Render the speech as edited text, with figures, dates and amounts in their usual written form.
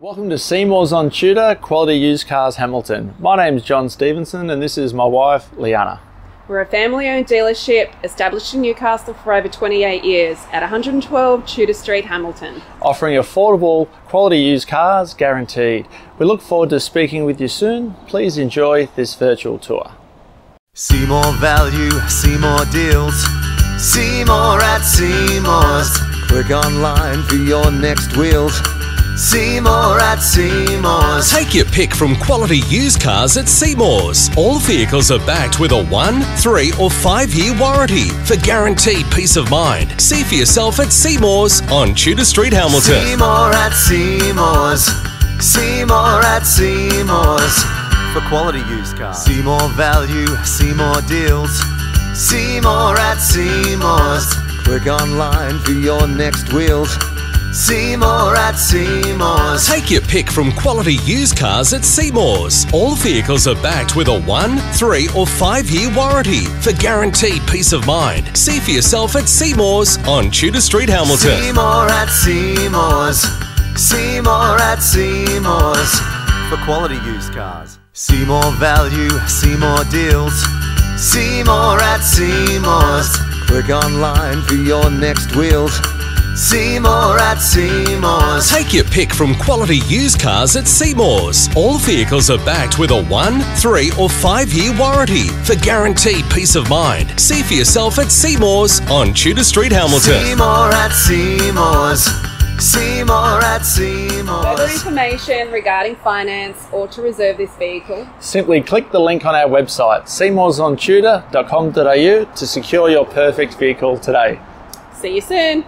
Welcome to Seymour's on Tudor, Quality Used Cars Hamilton. My name's John Stevenson and this is my wife, Leanna. We're a family-owned dealership established in Newcastle for over 28 years at 112 Tudor Street, Hamilton. Offering affordable, quality used cars guaranteed. We look forward to speaking with you soon. Please enjoy this virtual tour. See more value, see more deals. See more at Seymour's. Click online for your next wheels. See more at Seymour's. Take your pick from quality used cars at Seymour's. All vehicles are backed with a 1, 3 or 5 year warranty for guaranteed peace of mind. See for yourself at Seymour's on Tudor Street, Hamilton. See more at Seymour's. See more at Seymour's. For quality used cars. See more value, see more deals. See more at Seymour's. Click online for your next wheels. See more at Seymour's. Take your pick from quality used cars at Seymour's. All vehicles are backed with a 1, 3 or 5 year warranty for guaranteed peace of mind. See for yourself at Seymour's on Tudor Street, Hamilton. See more at Seymour's. See more at Seymour's. For quality used cars. See more value, see more deals. See more at Seymour's. Click online for your next wheels. See more at Seymour's. Take your pick from quality used cars at Seymour's. All vehicles are backed with a 1, 3 or 5 year warranty for guaranteed peace of mind. See for yourself at Seymour's on Tudor Street, Hamilton. See more at Seymour's. See more at Seymour's. Further information regarding finance or to reserve this vehicle, Simply click the link on our website, seymoursontudor.com.au, to secure your perfect vehicle today. see you soon.